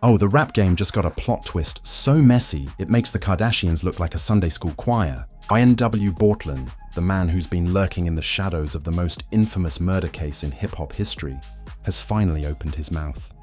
Oh, the rap game just got a plot twist so messy, it makes the Kardashians look like a Sunday school choir. YNW Bortlen, the man who's been lurking in the shadows of the most infamous murder case in hip-hop history, has finally opened his mouth.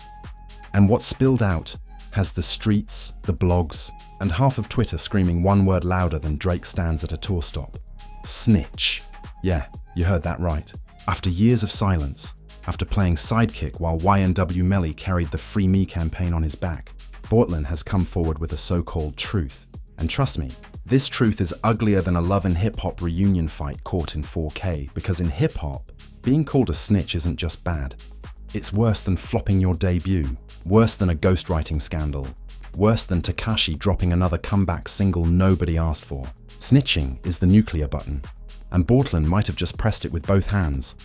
And what spilled out has the streets, the blogs, and half of Twitter screaming one word louder than Drake stands at a tour stop. Snitch. Yeah, you heard that right. After years of silence, after playing sidekick while YNW Melly carried the Free Me campaign on his back, Bortlen has come forward with a so-called truth. And trust me, this truth is uglier than a Love and Hip Hop reunion fight caught in 4K, because in hip hop, being called a snitch isn't just bad. It's worse than flopping your debut, worse than a ghostwriting scandal, worse than Tekashi dropping another comeback single nobody asked for. Snitching is the nuclear button, and Bortlen might have just pressed it with both hands.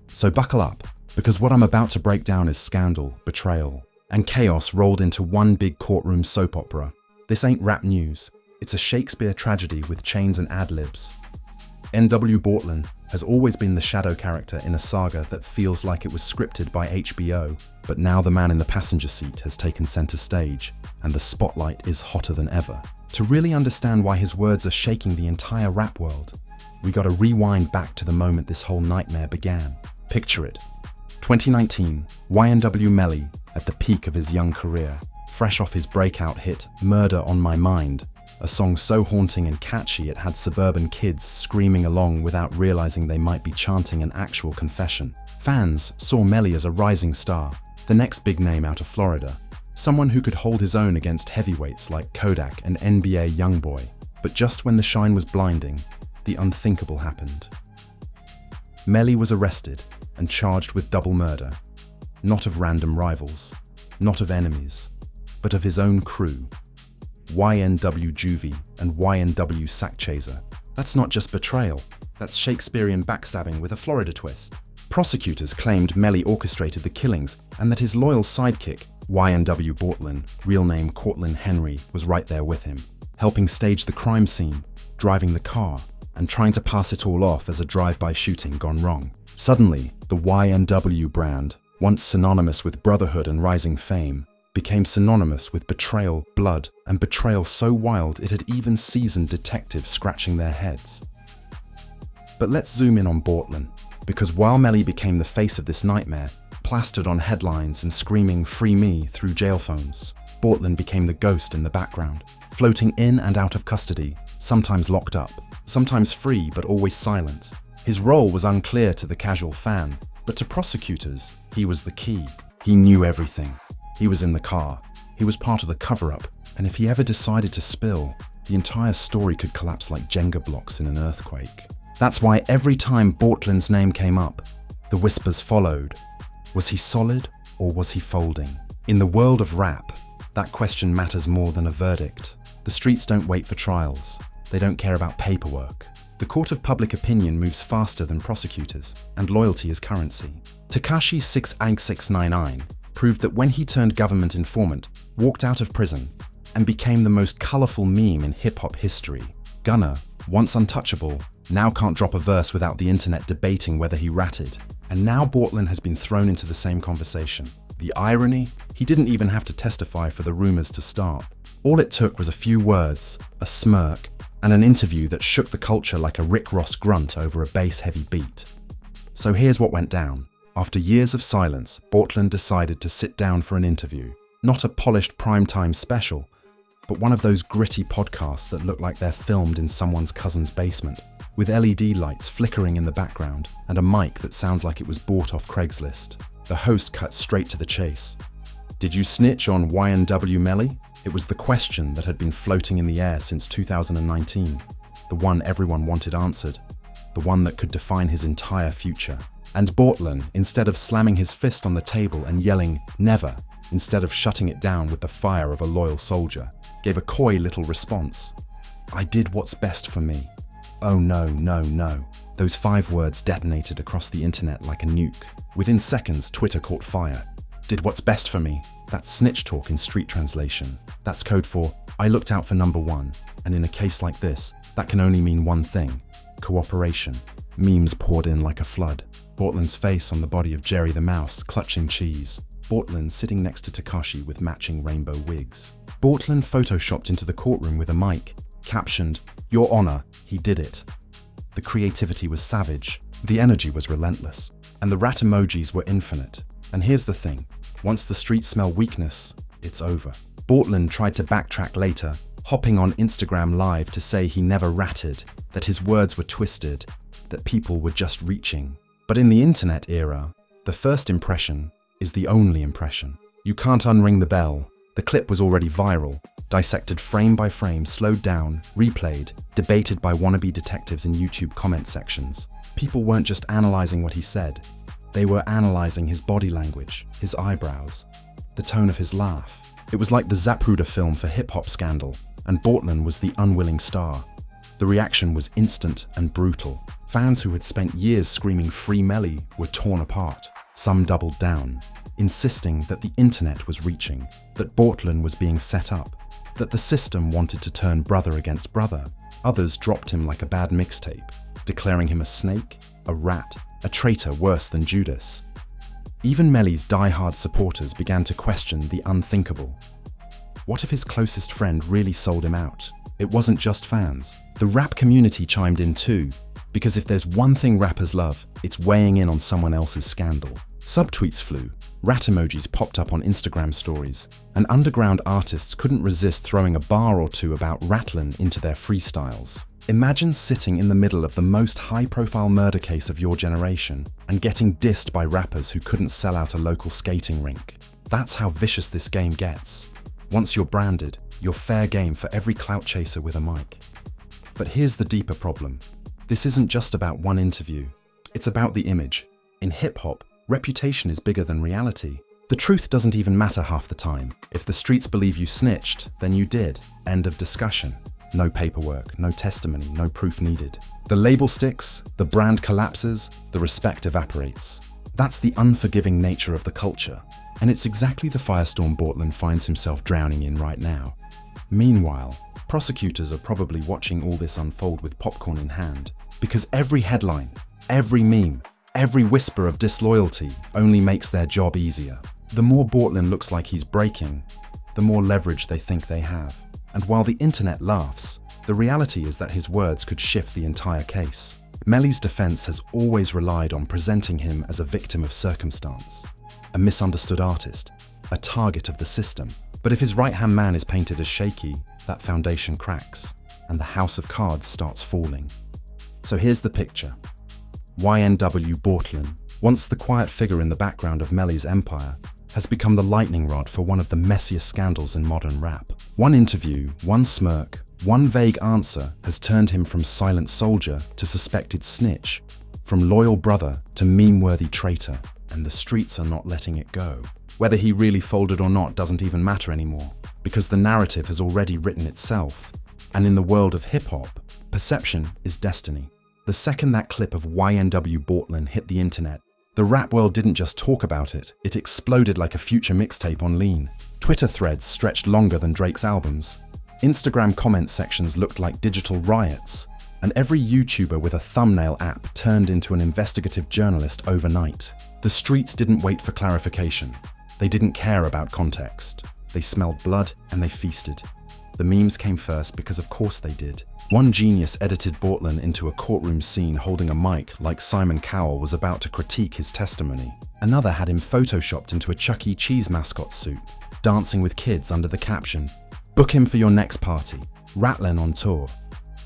So buckle up, because what I'm about to break down is scandal, betrayal, and chaos rolled into one big courtroom soap opera. This ain't rap news, it's a Shakespeare tragedy with chains and ad-libs. YNW Bortlen has always been the shadow character in a saga that feels like it was scripted by HBO, but now the man in the passenger seat has taken center stage, and the spotlight is hotter than ever. To really understand why his words are shaking the entire rap world, we gotta rewind back to the moment this whole nightmare began. Picture it. 2019, YNW Melly at the peak of his young career, fresh off his breakout hit, Murder on My Mind, a song so haunting and catchy it had suburban kids screaming along without realizing they might be chanting an actual confession. Fans saw Melly as a rising star, the next big name out of Florida, someone who could hold his own against heavyweights like Kodak and NBA Youngboy. But just when the shine was blinding, the unthinkable happened. Melly was arrested and charged with double murder, not of random rivals, not of enemies, but of his own crew. YNW Juvie and YNW Sack Chaser. That's not just betrayal, that's Shakespearean backstabbing with a Florida twist. Prosecutors claimed Melly orchestrated the killings and that his loyal sidekick, YNW Bortlen, real name Cortland Henry, was right there with him, helping stage the crime scene, driving the car, and trying to pass it all off as a drive-by shooting gone wrong. Suddenly, the YNW brand, once synonymous with brotherhood and rising fame, became synonymous with betrayal, blood, and betrayal so wild it had even seasoned detectives scratching their heads. But let's zoom in on Bortlen, because while Melly became the face of this nightmare, plastered on headlines and screaming "Free Me" through jail phones, Bortlen became the ghost in the background, floating in and out of custody, sometimes locked up, sometimes free but always silent. His role was unclear to the casual fan, but to prosecutors, he was the key. He knew everything. He was in the car, he was part of the cover-up, and if he ever decided to spill, the entire story could collapse like Jenga blocks in an earthquake. That's why every time Bortlen's name came up, the whispers followed. Was he solid or was he folding? In the world of rap, that question matters more than a verdict. The streets don't wait for trials. They don't care about paperwork. The court of public opinion moves faster than prosecutors, and loyalty is currency. Tekashi 6ag699 proved that when he turned government informant, walked out of prison, and became the most colorful meme in hip-hop history. Gunna, once untouchable, now can't drop a verse without the internet debating whether he ratted. And now Bortlen has been thrown into the same conversation. The irony? He didn't even have to testify for the rumors to start. All it took was a few words, a smirk, and an interview that shook the culture like a Rick Ross grunt over a bass-heavy beat. So here's what went down. After years of silence, Bortlen decided to sit down for an interview. Not a polished primetime special, but one of those gritty podcasts that look like they're filmed in someone's cousin's basement, with LED lights flickering in the background and a mic that sounds like it was bought off Craigslist. The host cut straight to the chase. Did you snitch on YNW Melly? It was the question that had been floating in the air since 2019, the one everyone wanted answered, the one that could define his entire future. And Bortlen, instead of slamming his fist on the table and yelling, "Never," instead of shutting it down with the fire of a loyal soldier, gave a coy little response. "I did what's best for me." Oh no, no, no. Those 5 words detonated across the internet like a nuke. Within seconds, Twitter caught fire. Did what's best for me. That's snitch talk in street translation. That's code for, I looked out for number one. And in a case like this, that can only mean one thing: cooperation. Memes poured in like a flood. Bortlen's face on the body of Jerry the Mouse, clutching cheese. Bortlen sitting next to Tekashi with matching rainbow wigs. Bortlen photoshopped into the courtroom with a mic, captioned, "Your Honor, he did it." The creativity was savage, the energy was relentless, and the rat emojis were infinite. And here's the thing, once the streets smell weakness, it's over. Bortlen tried to backtrack later, hopping on Instagram Live to say he never ratted, that his words were twisted, that people were just reaching. But in the internet era, the first impression is the only impression. You can't unring the bell. The clip was already viral, dissected frame by frame, slowed down, replayed, debated by wannabe detectives in YouTube comment sections. People weren't just analyzing what he said, they were analyzing his body language, his eyebrows, the tone of his laugh. It was like the Zapruder film for hip-hop scandal, and Bortlen was the unwilling star. The reaction was instant and brutal. Fans who had spent years screaming "Free Melly" were torn apart. Some doubled down, insisting that the internet was reaching, that Bortlen was being set up, that the system wanted to turn brother against brother. Others dropped him like a bad mixtape, declaring him a snake, a rat, a traitor worse than Judas. Even Melly's die-hard supporters began to question the unthinkable. What if his closest friend really sold him out? It wasn't just fans. The rap community chimed in too, because if there's one thing rappers love, it's weighing in on someone else's scandal. Subtweets flew, rat emojis popped up on Instagram stories, and underground artists couldn't resist throwing a bar or two about Ratlin into their freestyles. Imagine sitting in the middle of the most high-profile murder case of your generation and getting dissed by rappers who couldn't sell out a local skating rink. That's how vicious this game gets. Once you're branded, you're fair game for every clout chaser with a mic. But here's the deeper problem. This isn't just about one interview. It's about the image. In hip-hop, reputation is bigger than reality. The truth doesn't even matter half the time. If the streets believe you snitched, then you did. End of discussion. No paperwork, no testimony, no proof needed. The label sticks, the brand collapses, the respect evaporates. That's the unforgiving nature of the culture, and it's exactly the firestorm Bortlen finds himself drowning in right now. Meanwhile, prosecutors are probably watching all this unfold with popcorn in hand, because every headline, every meme, every whisper of disloyalty only makes their job easier. The more Bortlen looks like he's breaking, the more leverage they think they have. And while the internet laughs, the reality is that his words could shift the entire case. Melly's defense has always relied on presenting him as a victim of circumstance, a misunderstood artist, a target of the system. But if his right-hand man is painted as shaky, that foundation cracks, and the house of cards starts falling. So here's the picture. YNW Bortlen, once the quiet figure in the background of Melly's empire, has become the lightning rod for one of the messiest scandals in modern rap. One interview, one smirk, one vague answer has turned him from silent soldier to suspected snitch, from loyal brother to meme-worthy traitor, and the streets are not letting it go. Whether he really folded or not doesn't even matter anymore, because the narrative has already written itself. And in the world of hip-hop, perception is destiny. The second that clip of YNW Bortlen hit the internet, the rap world didn't just talk about it, it exploded like a future mixtape on Lean. Twitter threads stretched longer than Drake's albums. Instagram comment sections looked like digital riots, and every YouTuber with a thumbnail app turned into an investigative journalist overnight. The streets didn't wait for clarification. They didn't care about context. They smelled blood and they feasted. The memes came first because of course they did. One genius edited Bortlen into a courtroom scene holding a mic like Simon Cowell was about to critique his testimony. Another had him photoshopped into a Chuck E. Cheese mascot suit, dancing with kids under the caption, "Book him for your next party, Ratlin on tour."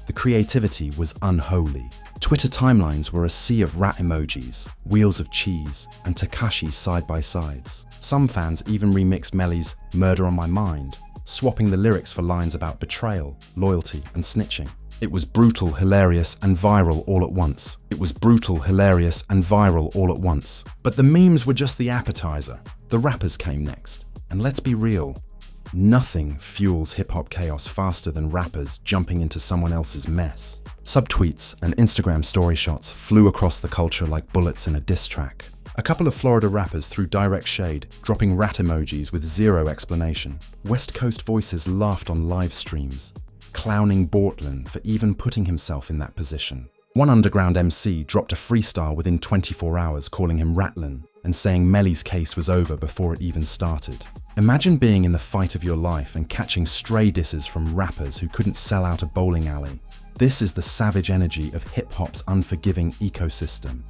The creativity was unholy. Twitter timelines were a sea of rat emojis, wheels of cheese, and Tekashi side-by-sides. Some fans even remixed Melly's "Murder on My Mind," swapping the lyrics for lines about betrayal, loyalty, and snitching. It was brutal, hilarious, and viral all at once. It was brutal, hilarious, and viral all at once. But the memes were just the appetizer. The rappers came next. And let's be real, nothing fuels hip-hop chaos faster than rappers jumping into someone else's mess. Subtweets and Instagram story shots flew across the culture like bullets in a diss track. A couple of Florida rappers threw direct shade, dropping rat emojis with zero explanation. West Coast voices laughed on live streams, clowning Bortlen for even putting himself in that position. One underground MC dropped a freestyle within 24 hours calling him Ratlin, and saying Melly's case was over before it even started. Imagine being in the fight of your life and catching stray disses from rappers who couldn't sell out a bowling alley. This is the savage energy of hip-hop's unforgiving ecosystem.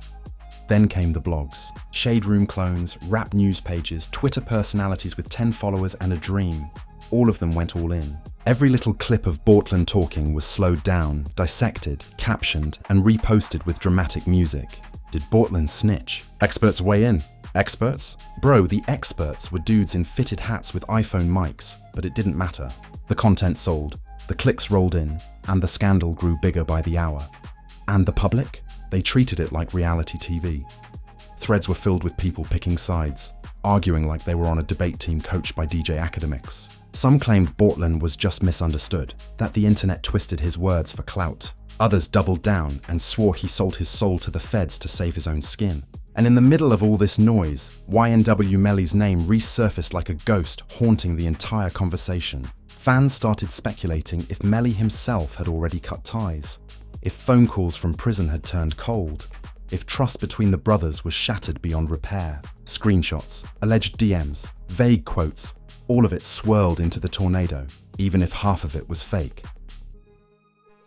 Then came the blogs. Shade Room clones, rap news pages, Twitter personalities with 10 followers and a dream. All of them went all in. Every little clip of Bortlen talking was slowed down, dissected, captioned, and reposted with dramatic music. Did Bortlen snitch? Experts weigh in. Experts? Bro, the experts were dudes in fitted hats with iPhone mics, but it didn't matter. The content sold, the clicks rolled in, and the scandal grew bigger by the hour. And the public? They treated it like reality TV. Threads were filled with people picking sides, arguing like they were on a debate team coached by DJ academics. Some claimed Bortlen was just misunderstood, that the internet twisted his words for clout. Others doubled down and swore he sold his soul to the feds to save his own skin. And in the middle of all this noise, YNW Melly's name resurfaced like a ghost, haunting the entire conversation. Fans started speculating if Melly himself had already cut ties, if phone calls from prison had turned cold, if trust between the brothers was shattered beyond repair. Screenshots, alleged DMs, vague quotes, all of it swirled into the tornado, even if half of it was fake.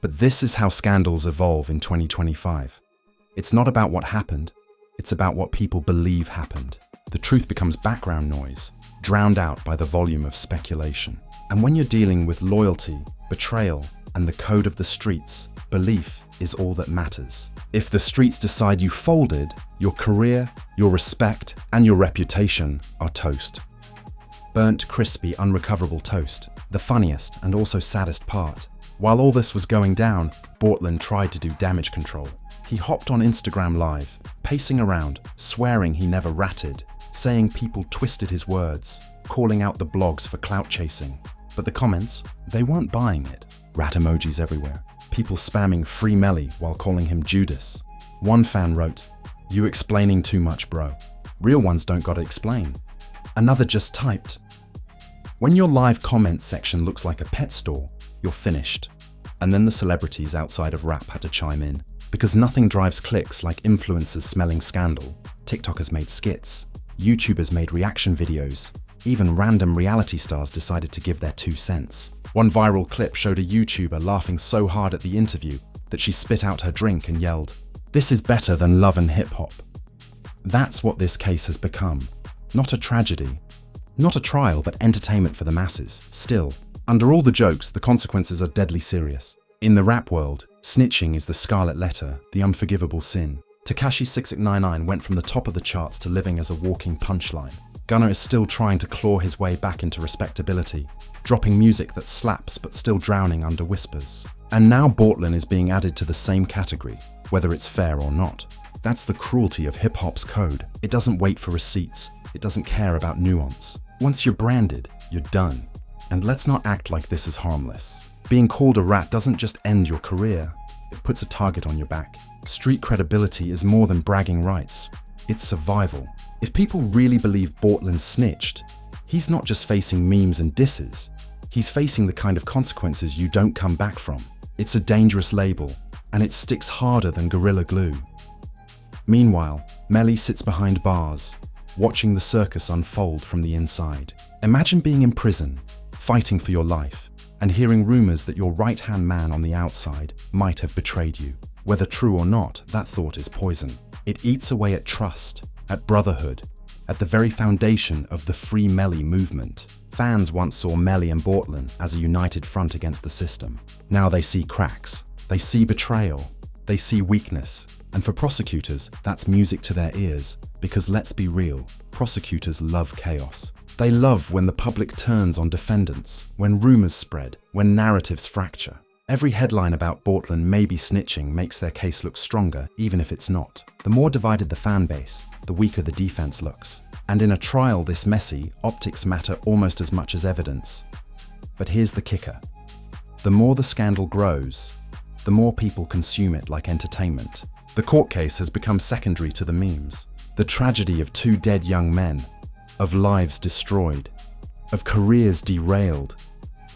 But this is how scandals evolve in 2025. It's not about what happened, it's about what people believe happened. The truth becomes background noise, drowned out by the volume of speculation. And when you're dealing with loyalty, betrayal, and the code of the streets, belief is all that matters. If the streets decide you folded, your career, your respect, and your reputation are toast. Burnt, crispy, unrecoverable toast, the funniest and also saddest part. While all this was going down, Bortlen tried to do damage control. He hopped on Instagram Live, pacing around, swearing he never ratted, saying people twisted his words, calling out the blogs for clout chasing. But the comments, they weren't buying it. Rat emojis everywhere. People spamming Free Melly while calling him Judas. One fan wrote, "You explaining too much, bro. Real ones don't gotta explain." Another just typed, "When your live comments section looks like a pet store, you're finished." And then the celebrities outside of rap had to chime in. Because nothing drives clicks like influencers smelling scandal. TikTokers made skits. YouTubers made reaction videos. Even random reality stars decided to give their 2 cents. One viral clip showed a YouTuber laughing so hard at the interview that she spit out her drink and yelled, "This is better than Love and Hip Hop." That's what this case has become. Not a tragedy. Not a trial, but entertainment for the masses. Still, under all the jokes, the consequences are deadly serious. In the rap world, snitching is the scarlet letter, the unforgivable sin. Tekashi 6899 went from the top of the charts to living as a walking punchline. Gunna is still trying to claw his way back into respectability, dropping music that slaps but still drowning under whispers. And now Bortlen is being added to the same category, whether it's fair or not. That's the cruelty of hip-hop's code. It doesn't wait for receipts. It doesn't care about nuance. Once you're branded, you're done. And let's not act like this is harmless. Being called a rat doesn't just end your career. It puts a target on your back. Street credibility is more than bragging rights. It's survival. If people really believe Bortlen snitched, he's not just facing memes and disses. He's facing the kind of consequences you don't come back from. It's a dangerous label, and it sticks harder than Gorilla Glue. Meanwhile, Melly sits behind bars, watching the circus unfold from the inside. Imagine being in prison, fighting for your life, and hearing rumors that your right-hand man on the outside might have betrayed you. Whether true or not, that thought is poison. It eats away at trust, at brotherhood, at the very foundation of the Free Melly movement. Fans once saw Melly and Bortlen as a united front against the system. Now they see cracks, they see betrayal, they see weakness. And for prosecutors, that's music to their ears, because let's be real, prosecutors love chaos. They love when the public turns on defendants, when rumors spread, when narratives fracture. Every headline about Bortlen maybe snitching makes their case look stronger, even if it's not. The more divided the fan base, the weaker the defense looks. And in a trial this messy, optics matter almost as much as evidence. But here's the kicker. The more the scandal grows, the more people consume it like entertainment. The court case has become secondary to the memes. The tragedy of 2 dead young men, of lives destroyed, of careers derailed.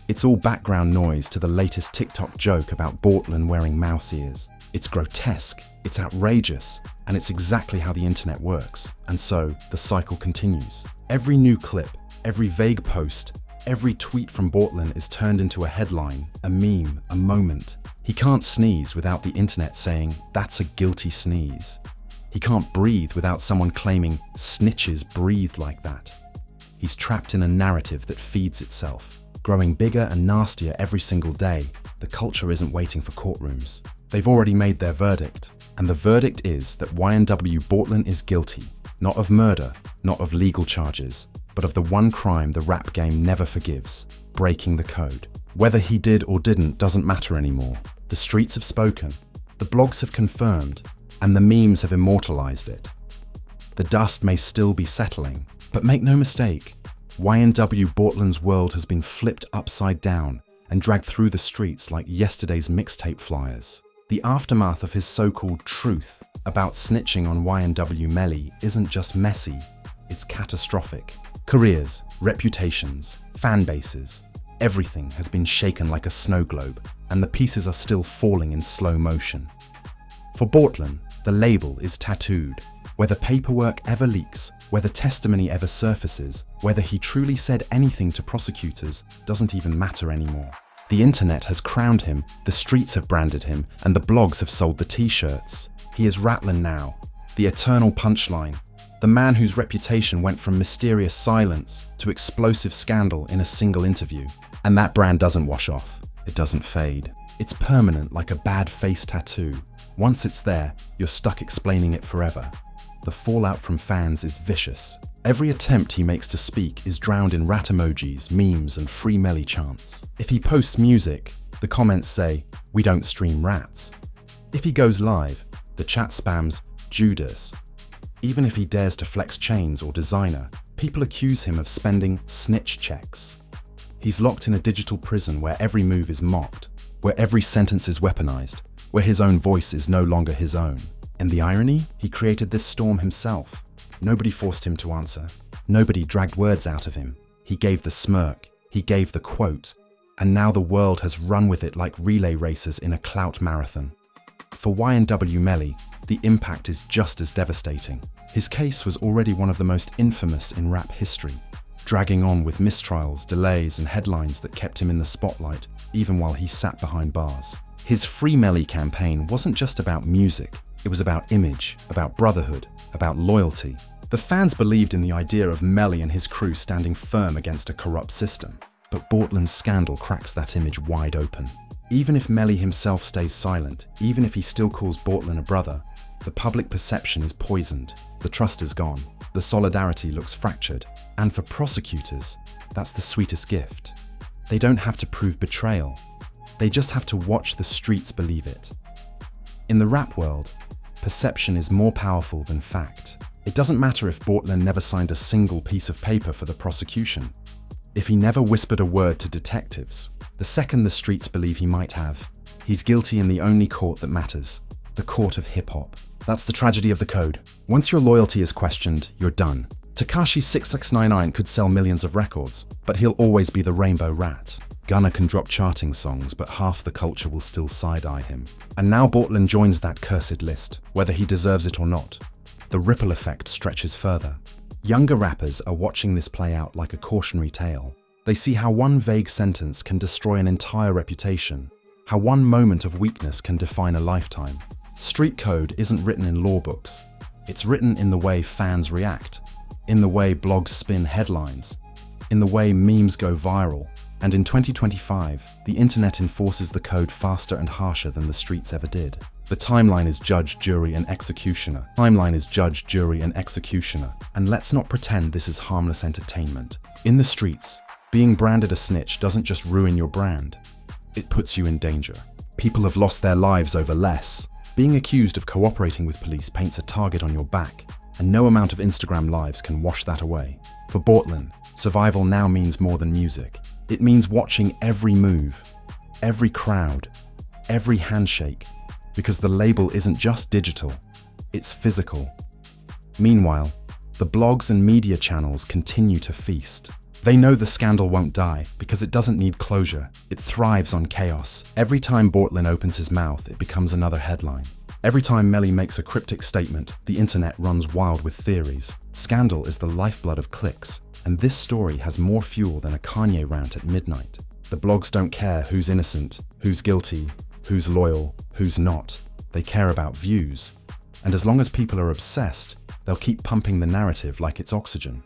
It's all background noise to the latest TikTok joke about Bortlen wearing mouse ears. It's grotesque, it's outrageous, and it's exactly how the internet works. And so, the cycle continues. Every new clip, every vague post, every tweet from Bortlen is turned into a headline, a meme, a moment. He can't sneeze without the internet saying, "That's a guilty sneeze." He can't breathe without someone claiming, "Snitches breathe like that." He's trapped in a narrative that feeds itself, growing bigger and nastier every single day. The culture isn't waiting for courtrooms. They've already made their verdict, and the verdict is that YNW Bortlen is guilty, not of murder, not of legal charges, but of the one crime the rap game never forgives: breaking the code. Whether he did or didn't doesn't matter anymore. The streets have spoken, the blogs have confirmed, and the memes have immortalized it. The dust may still be settling, but make no mistake, YNW Bortlen's world has been flipped upside down and dragged through the streets like yesterday's mixtape flyers. The aftermath of his so-called truth about snitching on YNW Melly isn't just messy, it's catastrophic. Careers, reputations, fan bases, everything has been shaken like a snow globe, and the pieces are still falling in slow motion. For Bortlen, the label is tattooed. Whether paperwork ever leaks, whether testimony ever surfaces, whether he truly said anything to prosecutors doesn't even matter anymore. The internet has crowned him, the streets have branded him, and the blogs have sold the t-shirts. He is Ratlin now, the eternal punchline, the man whose reputation went from mysterious silence to explosive scandal in a single interview. And that brand doesn't wash off, it doesn't fade. It's permanent like a bad face tattoo. Once it's there, you're stuck explaining it forever. The fallout from fans is vicious. Every attempt he makes to speak is drowned in rat emojis, memes, and free Melly chants. If he posts music, the comments say, "We don't stream rats." If he goes live, the chat spams Judas. Even if he dares to flex chains or designer, people accuse him of spending snitch checks. He's locked in a digital prison where every move is mocked, where every sentence is weaponized, where his own voice is no longer his own. And the irony? He created this storm himself. Nobody forced him to answer. Nobody dragged words out of him. He gave the smirk. He gave the quote. And now the world has run with it like relay racers in a clout marathon. For YNW Melly, the impact is just as devastating. His case was already one of the most infamous in rap history, dragging on with mistrials, delays, and headlines that kept him in the spotlight, even while he sat behind bars. His Free Melly campaign wasn't just about music. It was about image, about brotherhood, about loyalty. The fans believed in the idea of Melly and his crew standing firm against a corrupt system. But Bortlen's scandal cracks that image wide open. Even if Melly himself stays silent, even if he still calls Bortlen a brother, the public perception is poisoned, the trust is gone, the solidarity looks fractured. And for prosecutors, that's the sweetest gift. They don't have to prove betrayal. They just have to watch the streets believe it. In the rap world, perception is more powerful than fact. It doesn't matter if Bortlen never signed a single piece of paper for the prosecution. If he never whispered a word to detectives, the second the streets believe he might have, he's guilty in the only court that matters, the court of hip-hop. That's the tragedy of the code. Once your loyalty is questioned, you're done. Tekashi 6699 could sell millions of records, but he'll always be the Rainbow Rat. Gunna can drop charting songs, but half the culture will still side-eye him. And now Bortlen joins that cursed list, whether he deserves it or not. The ripple effect stretches further. Younger rappers are watching this play out like a cautionary tale. They see how one vague sentence can destroy an entire reputation, how one moment of weakness can define a lifetime. Street code isn't written in law books. It's written in the way fans react, in the way blogs spin headlines, in the way memes go viral. And in 2025, the internet enforces the code faster and harsher than the streets ever did. The timeline is judge, jury, and executioner. Timeline is judge, jury, and executioner. And let's not pretend this is harmless entertainment. In the streets, being branded a snitch doesn't just ruin your brand. It puts you in danger. People have lost their lives over less. Being accused of cooperating with police paints a target on your back, and no amount of Instagram lives can wash that away. For Bortlen, survival now means more than music. It means watching every move, every crowd, every handshake, because the label isn't just digital, it's physical. Meanwhile, the blogs and media channels continue to feast. They know the scandal won't die because it doesn't need closure. It thrives on chaos. Every time Bortlen opens his mouth, it becomes another headline. Every time Melly makes a cryptic statement, the internet runs wild with theories. Scandal is the lifeblood of clicks, and this story has more fuel than a Kanye rant at midnight. The blogs don't care who's innocent, who's guilty, who's loyal, who's not. They care about views. And as long as people are obsessed, they'll keep pumping the narrative like it's oxygen.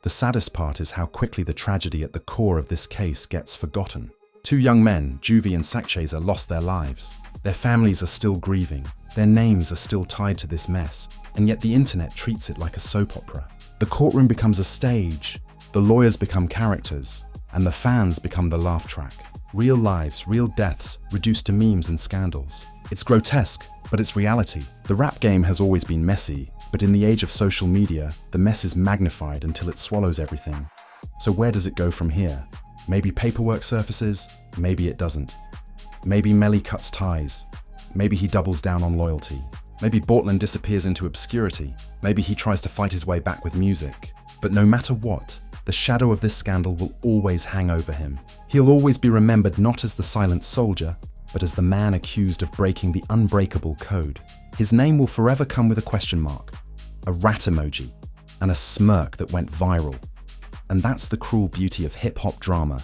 The saddest part is how quickly the tragedy at the core of this case gets forgotten. Two young men, Juvie and Sakcheza, lost their lives. Their families are still grieving. Their names are still tied to this mess, and yet the internet treats it like a soap opera. The courtroom becomes a stage, the lawyers become characters, and the fans become the laugh track. Real lives, real deaths, reduced to memes and scandals. It's grotesque, but it's reality. The rap game has always been messy, but in the age of social media, the mess is magnified until it swallows everything. So where does it go from here? Maybe paperwork surfaces, maybe it doesn't. Maybe Melly cuts ties. Maybe he doubles down on loyalty. Maybe Bortlen disappears into obscurity. Maybe he tries to fight his way back with music. But no matter what, the shadow of this scandal will always hang over him. He'll always be remembered not as the silent soldier, but as the man accused of breaking the unbreakable code. His name will forever come with a question mark, a rat emoji, and a smirk that went viral. And that's the cruel beauty of hip-hop drama.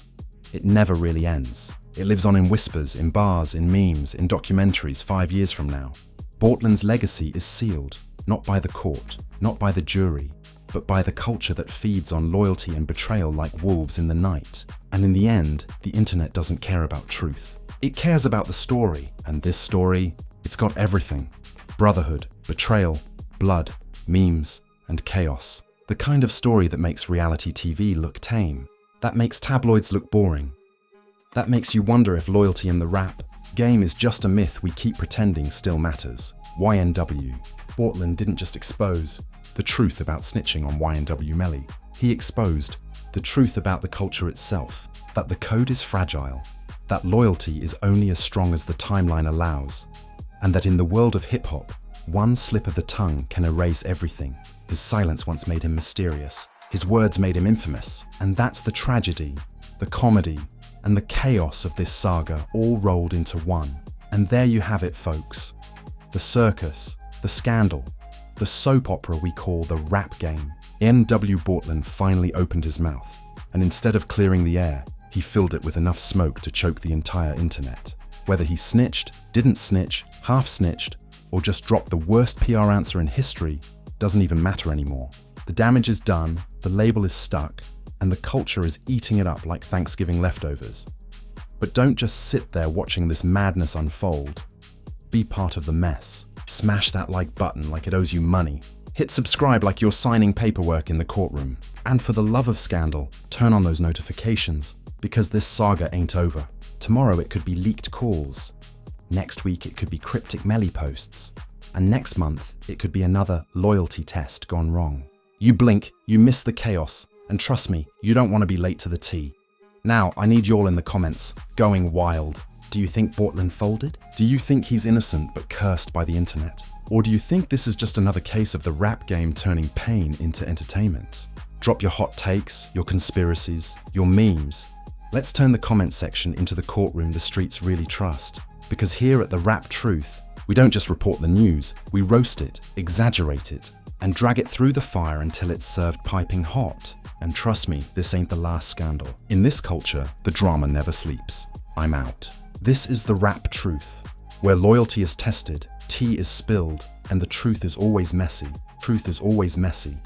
It never really ends. It lives on in whispers, in bars, in memes, in documentaries 5 years from now. Bortlen's legacy is sealed, not by the court, not by the jury, but by the culture that feeds on loyalty and betrayal like wolves in the night. And in the end, the internet doesn't care about truth. It cares about the story, and this story, it's got everything. Brotherhood, betrayal, blood, memes, and chaos. The kind of story that makes reality TV look tame, that makes tabloids look boring, that makes you wonder if loyalty in the rap game is just a myth we keep pretending still matters. YNW. Bortlen didn't just expose the truth about snitching on YNW Melly. He exposed the truth about the culture itself, that the code is fragile, that loyalty is only as strong as the timeline allows, and that in the world of hip-hop, one slip of the tongue can erase everything. His silence once made him mysterious. His words made him infamous. And that's the tragedy, the comedy, and the chaos of this saga all rolled into one. And there you have it, folks. The circus, the scandal, the soap opera we call the rap game. YNW Bortlen finally opened his mouth, and instead of clearing the air, he filled it with enough smoke to choke the entire internet. Whether he snitched, didn't snitch, half snitched, or just dropped the worst PR answer in history doesn't even matter anymore. The damage is done, the label is stuck, and the culture is eating it up like Thanksgiving leftovers. But don't just sit there watching this madness unfold. Be part of the mess. Smash that like button like it owes you money. Hit subscribe like you're signing paperwork in the courtroom. And for the love of scandal, turn on those notifications, because this saga ain't over. Tomorrow it could be leaked calls. Next week it could be cryptic Melly posts. And next month it could be another loyalty test gone wrong. You blink, you miss the chaos, and trust me, you don't want to be late to the tea. Now, I need y'all in the comments, going wild. Do you think Bortlen folded? Do you think he's innocent but cursed by the internet? Or do you think this is just another case of the rap game turning pain into entertainment? Drop your hot takes, your conspiracies, your memes. Let's turn the comment section into the courtroom the streets really trust. Because here at The Rap Truth, we don't just report the news, we roast it, exaggerate it, and drag it through the fire until it's served piping hot. And trust me, this ain't the last scandal. In this culture, the drama never sleeps. I'm out. This is The Rap Truth, where loyalty is tested, tea is spilled, and the truth is always messy. Truth is always messy.